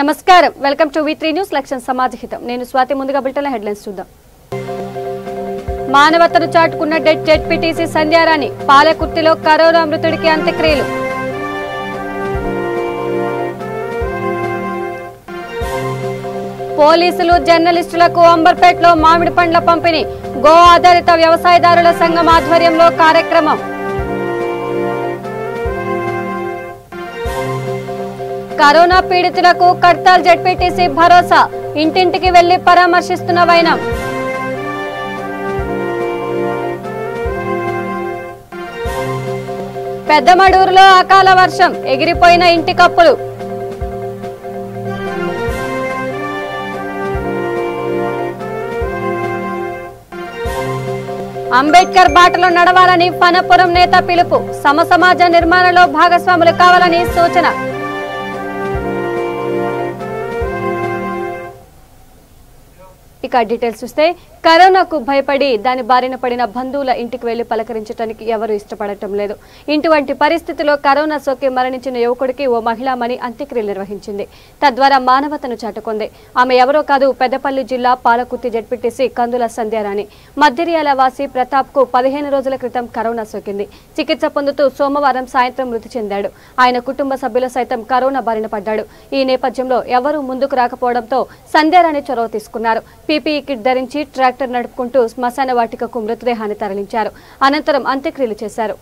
నమస్కారం welcome to V3 news లక్ష్యం సమాజహితం నేను స్వాతి ముందుగా బులెటిన్ హెడ్లైన్స్ చూద్దాం మానవతను చాటుకున్న జెడ్పీటీసీ సంధ్యారాణి పాలకుర్తిలో కరోనా మృతుడికి అంత్యక్రియలు పోలీసులు జర్నలిస్టులకు అంబర్పేటలో మామిడి పండ్ల పంపిణీ గో ఆధారిత వ్యవసాయదారుల సంఘం ఆధ్వర్యంలో కార్యక్రమం కరోనా పీడితులకు కడ్తాల్ జెడ్పీటీసీ భరోసా ఇంటింటికి వెళ్లి పరామర్శిస్తున్న వైనం పెద్దమడూరులో అకాల వర్షం ఎగిరిపోయిన ఇంటి కప్పులు అంబేద్కర్ బాటలో నడవాలని పనపురం నేత పిలుపు సమసమాజ నిర్మాణంలో భాగస్వాములు కావాలని సూచన ఇక డీటెయిల్స్ చూస్తే కరోనాకు భయపడి దాని బారిన పడిన బంధువుల ఇంటికి వెళ్లి పలకరించడానికి ఎవరు ఇష్టపడటం లేదు. ఇటువంటి పరిస్థితిలో కరోనా సోకి మరణించిన యువకుడికి ఓ మహిళామణి అంత్యక్రియలు నిర్వహించింది. తద్వారా మానవతను చాటుకుంది. ఆమె ఎవరో కాదు, పెద్దపల్లి జిల్లా పాలకుర్తి జెడ్పీటీసీ కందుల సంధ్యారాణి. మధ్యర్యాల వాసి ప్రతాప్ కు 15 రోజుల క్రితం కరోనా సోకింది. చికిత్స పొందుతూ సోమవారం సాయంత్రం మృతి చెందాడు. ఆయన కుటుంబ సభ్యులు సైతం కరోనా బారిన పడ్డాడు. ఈ నేపథ్యంలో ఎవరూ ముందుకు రాకపోవడంతో సంధ్యారాణి చొరవ తీసుకున్నారు. పీపీఈ కిట్ ధరించి ట్రాక్టర్ నడుపుకుంటూ శ్మశాన వాటికకు మృతదేహాన్ని తరలించారు. అనంతరం అంత్యక్రియలు చేశారు.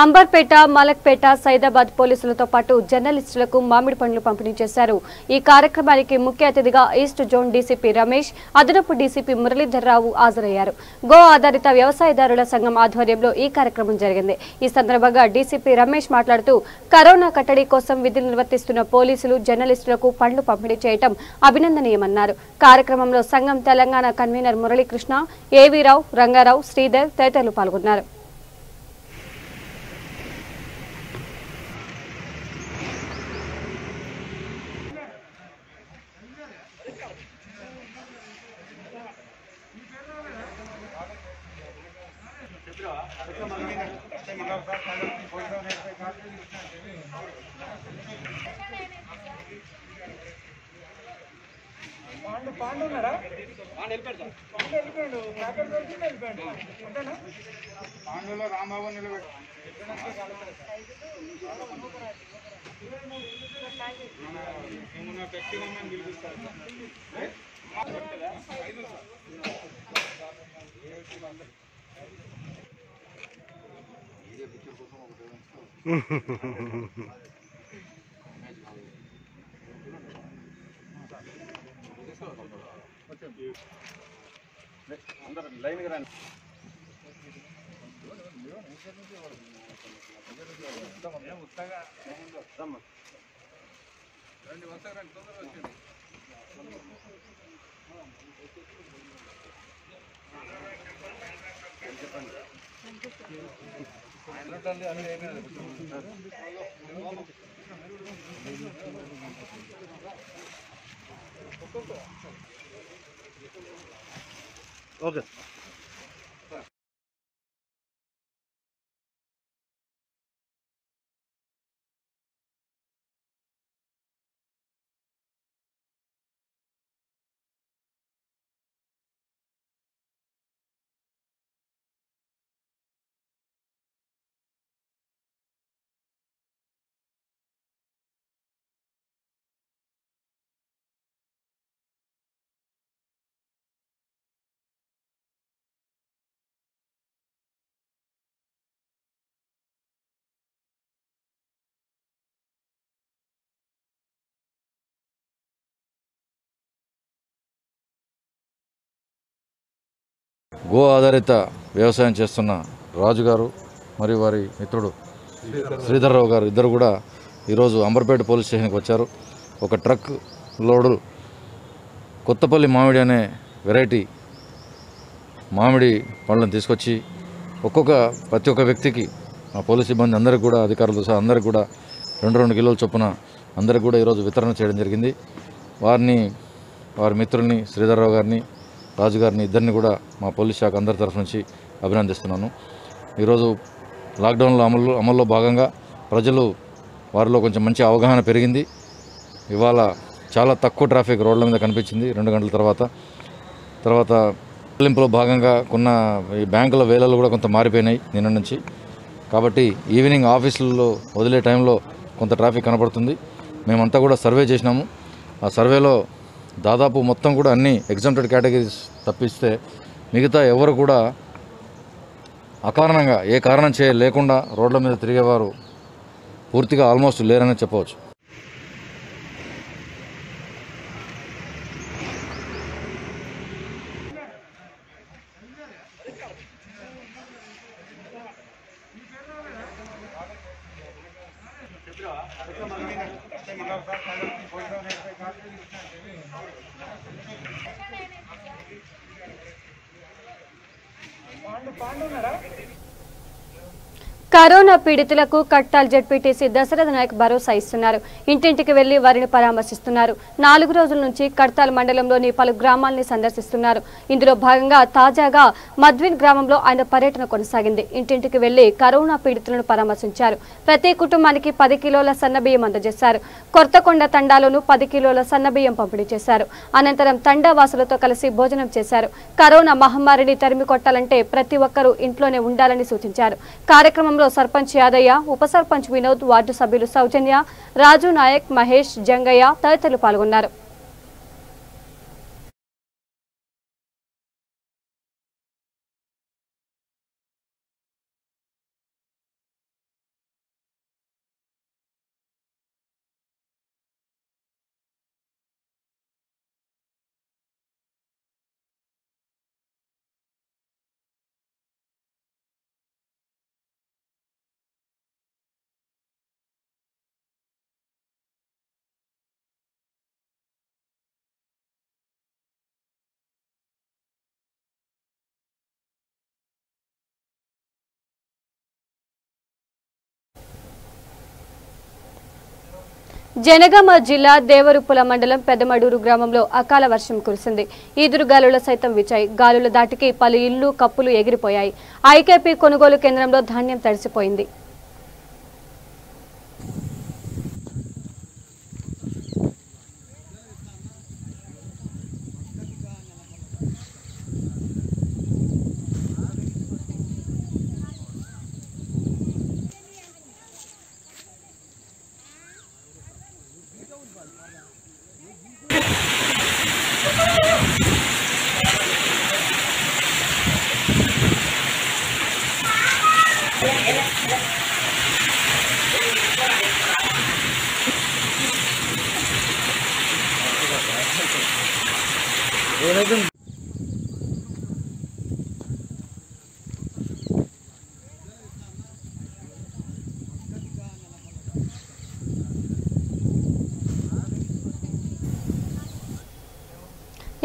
అంబర్పేట, మలక్పేట, సైదాబాద్ పోలీసులతో పాటు జర్నలిస్టులకు మామిడి పండ్లు పంపిణీ చేశారు. ఈ కార్యక్రమానికి ముఖ్య అతిథిగా ఈస్ట్ జోన్ డీసీపీ రమేష్, అదనపు డీసీపీ మురళీధర్రావు హాజరయ్యారు. గో ఆధారిత వ్యవసాయదారుల సంఘం ఆధ్వర్యంలో ఈ కార్యక్రమం జరిగింది. ఈ సందర్భంగా డీసీపీ రమేష్ మాట్లాడుతూ కరోనా కట్టడి కోసం విధులు నిర్వర్తిస్తున్న పోలీసులు, జర్నలిస్టులకు పండ్లు పంపిణీ చేయడం అభినందనీయమన్నారు. కార్యక్రమంలో సంఘం తెలంగాణ కన్వీనర్ మురళీకృష్ణ, ఏవీరావు, రంగారావు, శ్రీధర్ తదితరులు పాల్గొన్నారు. రాంబాబు నిలబెట్టి ఓకే గో ఆధారిత వ్యవసాయం చేస్తున్న రాజు గారు మరియు వారి మిత్రుడు శ్రీధర్రావు గారు ఇద్దరు కూడా ఈరోజు అంబర్పేట పోలీస్ స్టేషన్కి వచ్చారు. ఒక ట్రక్ లోడు కొత్తపల్లి మామిడి అనే వెరైటీ మామిడి పళ్ళను తీసుకొచ్చి ప్రతి ఒక్క వ్యక్తికి మా పోలీస్ సిబ్బంది అందరికీ కూడా అధికారులతో సహా అందరికీ కూడా 2 కిలోల చొప్పున అందరికీ కూడా ఈరోజు వితరణ చేయడం జరిగింది. వారి మిత్రుల్ని శ్రీధర్రావు గారిని రాజు గారిని ఇద్దరిని కూడా మా పోలీస్ శాఖ అందరి తరఫు నుంచి అభినందిస్తున్నాను. ఈరోజు లాక్డౌన్లో అమల్లో భాగంగా వారిలో కొంచెం మంచి అవగాహన పెరిగింది. ఇవాళ చాలా తక్కువ ట్రాఫిక్ రోడ్ల మీద కనిపించింది 2 గంటల తర్వాత చెల్లింపులో భాగంగా ఈ బ్యాంకుల వేళలు కూడా కొంత మారిపోయినాయి నిన్న నుంచి. కాబట్టి ఈవినింగ్ ఆఫీసుల్లో వదిలే టైంలో కొంత ట్రాఫిక్ కనపడుతుంది. మేమంతా కూడా సర్వే చేసినాము. ఆ సర్వేలో దాదాపు మొత్తం కూడా అన్ని ఎగ్జామ్టెడ్ కేటగిరీస్ తప్పిస్తే మిగతా ఎవరు కూడా అకారణంగా ఏ కారణం లేకుండా రోడ్ల మీద తిరిగేవారు పూర్తిగా ఆల్మోస్ట్ లేరని చెప్పవచ్చు. కరోనా పీడితులకు కట్టాల్ జెడ్పీటీసీ దశరథ నాయక్ భరోసా ఇస్తున్నారు. ఇంటింటికి వెళ్లి వారిని పరామర్శిస్తున్నారు. 4 రోజుల నుంచి కట్టాల్ మండలంలోని పలు గ్రామాలని సందర్శిస్తున్నారు. ఇందులో భాగంగా తాజాగా మద్విన్ గ్రామంలో ఆయన పర్యటన కొనసాగింది. ఇంటింటికి వెళ్లి కరోనా పీడితులను పరామర్శించారు. ప్రతి కుటుంబానికి 10 కిలోల సన్నబియ్యం అందజేశారు. కొత్తకొండ తండాలోనూ 10 కిలోల సన్నబియ్యం పంపిణీ చేశారు. అనంతరం తండా వాసులతో కలిసి భోజనం చేశారు. కరోనా మహమ్మారిని తరిమి కొట్టాలంటే ప్రతి ఒక్కరూ ఇంట్లోనే ఉండాలని సూచించారు. కార్యక్రమంలో సర్పంచ్ యాదయ్య, ఉప సర్పంచ్ వినోద్, వార్డు సభ్యులు సౌజన్య, రాజు నాయక్, మహేష్, జంగయ్య తదితరులు పాల్గొన్నారు. జనగామ జిల్లా దేవరుపుల మండలం పెద్దమడూరు గ్రామంలో అకాల వర్షం కురిసింది. ఈదురుగాలుల సైతం వీచాయి. గాలుల దాటికి పలు ఇళ్లు, కప్పులు ఎగిరిపోయాయి. ఐకేపీ కొనుగోలు కేంద్రంలో ధాన్యం తడిసిపోయింది.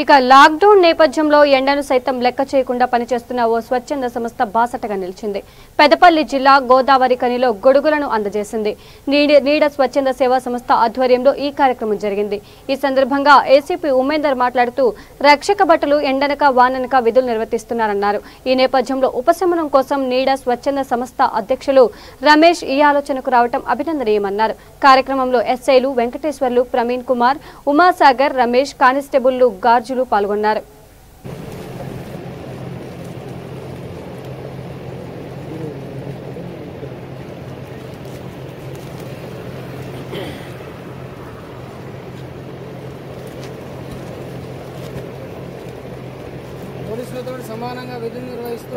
ఇక లాక్డౌన్ నేపథ్యంలో ఎండను సైతం లెక్క చేయకుండా పనిచేస్తున్న ఓ స్వచ్ఛంద సంస్థ బాసటగా నిలిచింది. పెదపల్లి జిల్లా గోదావరి కనిలో గొడుగులను అందజేసింది. నీడ స్వచ్ఛంద సేవా సంస్థ ఆధ్వర్యంలో ఈ కార్యక్రమం జరిగింది. ఈ సందర్భంగా ఏసీపీ ఉమేందర్ మాట్లాడుతూ రక్షక భటులు ఎండనక వాననక విధులు నిర్వర్తిస్తున్నారన్నారు. ఈ నేపథ్యంలో ఉపశమనం కోసం నీడ స్వచ్ఛంద సంస్థ అధ్యక్షులు రమేష్ ఈ ఆలోచనకు రావడం అభినందనీయమన్నారు. కార్యక్రమంలో ఎస్ఐలు వెంకటేశ్వర్లు, ప్రవీణ్ కుమార్, ఉమాసాగర్, రమేష్, కానిస్టేబుల్లు గార్జులు పాల్గొన్నారు. పోలీసులతో సమానంగా విధులు నిర్వహిస్తూ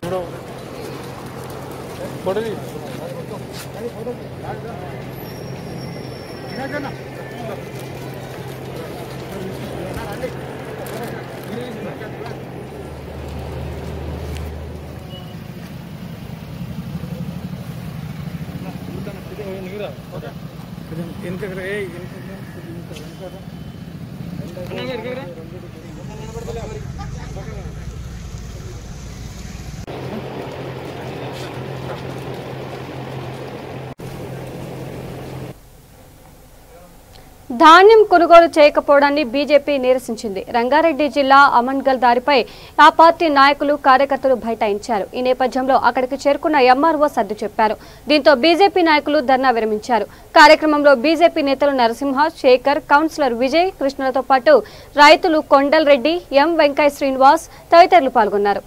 ధాన్యం కొనుగోలు చేయకపోవడాన్ని బీజేపీ నిరసించింది. రంగారెడ్డి జిల్లా అమన్గల్ దారిపై ఆ పార్టీ నాయకులు, కార్యకర్తలు బైఠాయించారు. ఈ నేపథ్యంలో అక్కడికి చేరుకున్న ఎంఆర్ఓ సర్ది చెప్పారు. దీంతో బీజేపీ నాయకులు ధర్నా విరమించారు. కార్యక్రమంలో బీజేపీ నేతలు నరసింహ, శేఖర్, కౌన్సిలర్ విజయ్ కృష్ణలతో పాటు రైతులు కొండల్ రెడ్డి, ఎం వెంకయ్య శ్రీనివాస్ తదితరులు పాల్గొన్నారు.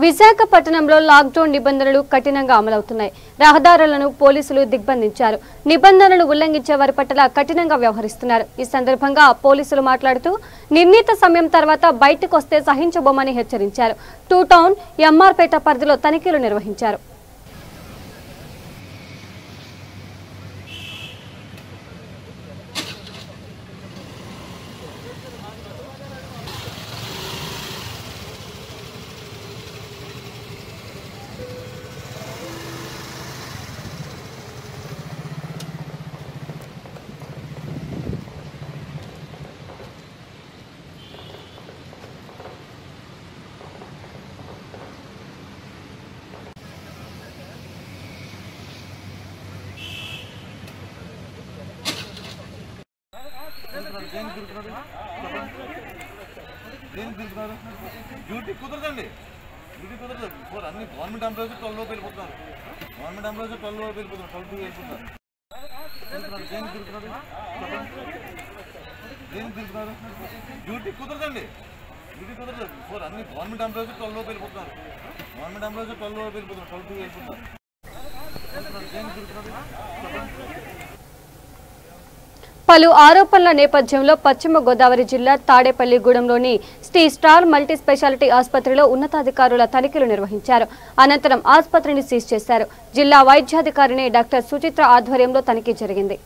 విశాఖపట్నంలో లాక్డౌన్ నిబంధనలు కఠినంగా అమలవుతున్నాయి. రహదారులను పోలీసులు దిగ్బంధించారు. నిబంధనలు ఉల్లంఘించే వారి పట్ల కఠినంగా వ్యవహరిస్తున్నారు. ఈ సందర్భంగా పోలీసులు మాట్లాడుతూ నిర్ణీత సమయం తర్వాత బయటకు వస్తే సహించబోమని హెచ్చరించారు. 2 టౌన్, ఎంఆర్పేట పరిధిలో తనిఖీలు నిర్వహించారు. డ్యూటీ కుదరదండి, డ్యూటీ కుదరదు. అన్ని గవర్నమెంట్ ఎంప్లాయీస్ 12 లోపు వెళ్ళిపోతున్నారు. గవర్నమెంట్ ఎంప్లాయీస్ 12 లోపు వెళ్ళిపోతున్నారు, 12 వెళ్ళిపోతున్నారు. డ్యూటీ కుదరదండి, డ్యూటీ కుదరదు. అన్ని గవర్నమెంట్ ఎంప్లాయీస్ 12 లోపు వెళ్ళిపోతున్నారు. గవర్నమెంట్ ఎంప్లాయీస్ 12 లోపు వెళ్ళిపోతున్నారు, 12 వెళ్ళిపోతున్నారు. పలు ఆరోపణల నేపథ్యంలో పశ్చిమ గోదావరి జిల్లా తాడేపల్లిగూడెంలోని శ్రీ స్టార్ మల్టీ స్పెషాలిటీ ఆసుపత్రిలో ఉన్నతాధికారుల తనిఖీలు నిర్వహించారు. అనంతరం ఆసుపత్రిని సీజ్ చేశారు. జిల్లా వైద్యాధికారిని డాక్టర్ సుచిత్ర ఆధ్వర్యంలో తనిఖీ జరిగింది.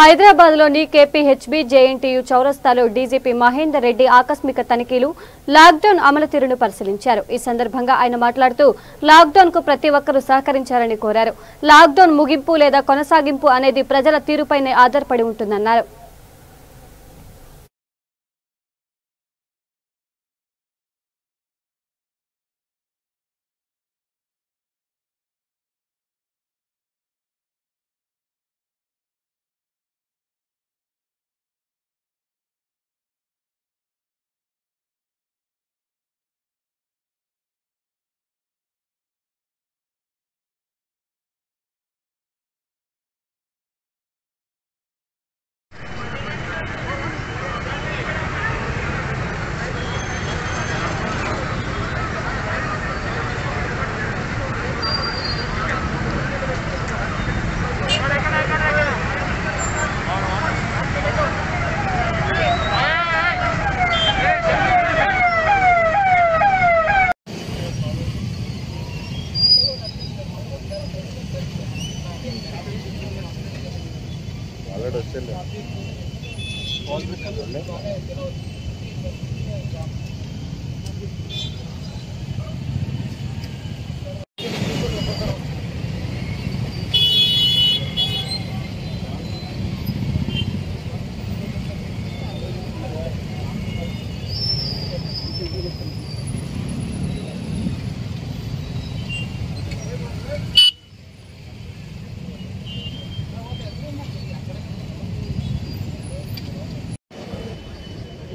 హైదరాబాద్లోని కేపీహెచ్బీ జేఎన్టీయూ చౌరస్తాలో డీజీపీ మహేందర్ రెడ్డి ఆకస్మిక తనిఖీలు లాక్డౌన్ అమలు తీరును పరిశీలించారు. ఈ సందర్భంగా ఆయన మాట్లాడుతూ లాక్డౌన్ కు ప్రతి ఒక్కరూ సహకరించాలని కోరారు. లాక్డౌన్ ముగింపు లేదా కొనసాగింపు అనేది ప్రజల తీరుపైనే ఆధారపడి ఉంటుందన్నారు.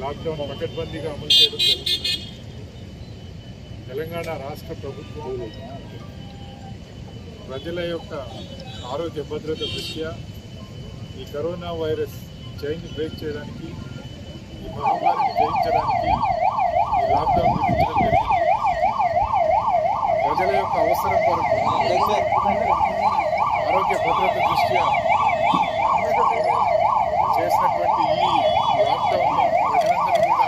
లాక్డౌన్ పకడ్బందీగా అమలు చేయడం జరుగుతుంది. తెలంగాణ రాష్ట్ర ప్రభుత్వం ప్రజల యొక్క ఆరోగ్య భద్రత దృష్ట్యా ఈ కరోనా వైరస్ చైన్ బ్రేక్ చేయడానికి, ఈ మహమ్మారిని జయించడానికి ఈ లాక్డౌన్ విధించడం జరిగింది. ప్రజల యొక్క అవసరం కొరకు ఆరోగ్య భద్రత దృష్ట్యా చేసినటువంటి ఈ లాక్డౌన్ ప్రజలందరూ కూడా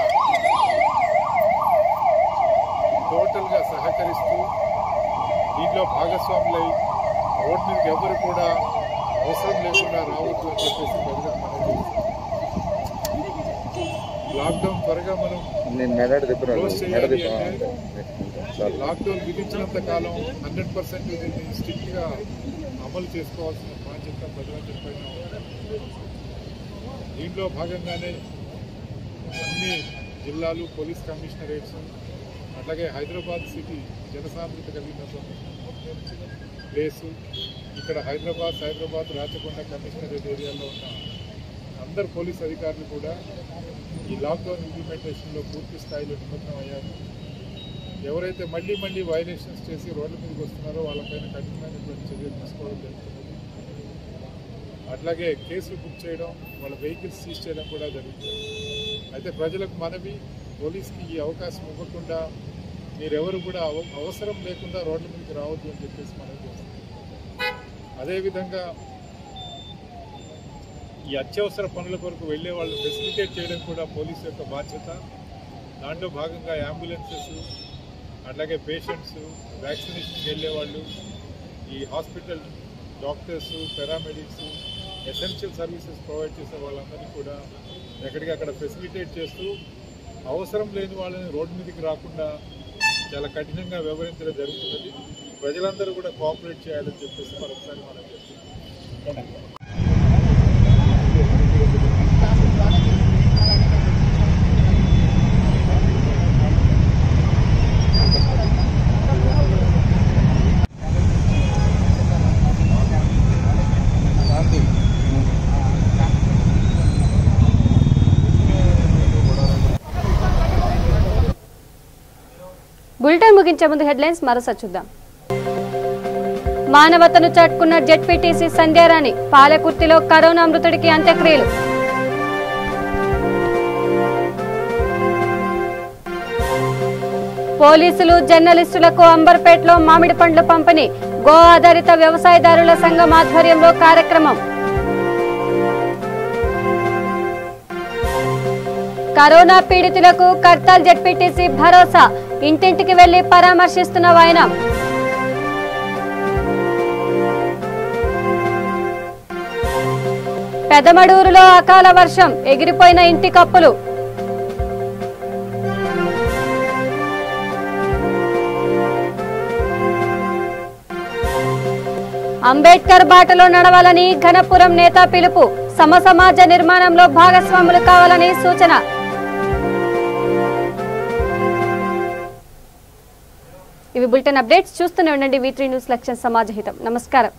టోటల్గా సహకరిస్తూ దీంట్లో భాగస్వాములై రోడ్ మీదకి ఎవరు కూడా అవసరం లేకుండా రావద్దు అని చెప్పేసి ప్రజలకు మనం లాక్డౌన్ త్వరగా మనం క్లోజ్ చేయాలి అంటే లాక్డౌన్ విధించినంత కాలం 100% దీన్ని స్ట్రిక్ట్గా అమలు చేసుకోవాల్సిన బాధ్యత ప్రజలందరిపై ఉంది. దీంట్లో భాగంగానే అన్ని జిల్లాలు పోలీస్ కమిషనరేట్స్ అట్లాగే హైదరాబాద్ సిటీ జనసాంద్రత కలిగిన ప్లేసు ఇక్కడ హైదరాబాద్ రాచకొండ కమిషనరేట్ ఏరియాలో ఉన్న అందరు పోలీస్ అధికారులు కూడా ఈ లాక్డౌన్ ఇంప్లిమెంటేషన్లో పూర్తి స్థాయిలో నిమగ్నం అయ్యారు. ఎవరైతే మళ్ళీ వైలేషన్స్ చేసి రోడ్ల మీదకి వస్తున్నారో వాళ్ళపైన కఠినమైనటువంటి చర్యలు తీసుకోవడం జరుగుతుంది. అట్లాగే కేసులు బుక్ చేయడం, వాళ్ళ వెహికల్స్ సీజ్ చేయడం కూడా జరుగుతుంది. అయితే ప్రజలకు మనవి, పోలీస్కి ఈ అవకాశం ఇవ్వకుండా మీరెవరు కూడా అవసరం లేకుండా రోడ్ల మీదకి రావద్దు అని చెప్పేసి మనం చేస్తాం. అదేవిధంగా ఈ అత్యవసర పనుల కొరకు వెళ్ళే వాళ్ళు ఫెసిలిటేట్ చేయడం కూడా పోలీసు యొక్క బాధ్యత. దాంట్లో భాగంగా అంబులెన్సెస్, అట్లాగే పేషెంట్స్, వ్యాక్సినేషన్కి వెళ్ళే వాళ్ళు, ఈ hospital doctors, paramedics, essential services provide చేసే వాళ్ళందరినీ కూడా ఎక్కడికక్కడ ఫెసిలిటేట్ చేస్తూ అవసరం లేని వాళ్ళని రోడ్డు మీదకి రాకుండా చాలా కఠినంగా వ్యవహరించడం జరుగుతున్నది. ప్రజలందరూ కూడా కోఆపరేట్ చేయాలని చెప్పేసి మరొకసారి మనం చేస్తున్నాం. బులెటిన్ ముగించే ముందు హెడ్లైన్స్ మరోసారి చూద్దాం. మానవతను చాటుకున్న జెడ్పీటీసీ సంధ్యారాణి, పాలకుర్తిలో కరోనా మృతుడికి అంత్యక్రియలు. పోలీసులు జర్నలిస్టులకు అంబర్పేటలో మామిడి పండ్లు పంపిణీ, గో ఆధారిత వ్యవసాయదారుల సంఘం ఆధ్వర్యంలో కార్యక్రమం. కరోనా పీడితులకు కర్తాల్ జెడ్పీటీసీ భరోసా, ఇంటింటికి వెళ్లి పరామర్శిస్తున్న వాయనం. పెదమడూరులో అకాల వర్షం, ఎగిరిపోయిన ఇంటి కప్పులు. అంబేద్కర్ బాటలో నడవాలని ఘనపురం నేత పిలుపు, సమసమాజ నిర్మాణంలో భాగస్వాములు కావాలని సూచన. ఇవి బులెటిన్ అప్డేట్స్. చూస్తూనే ఉండండి V3 న్యూస్ లక్ష్యం సమాజ హితం. నమస్కారం.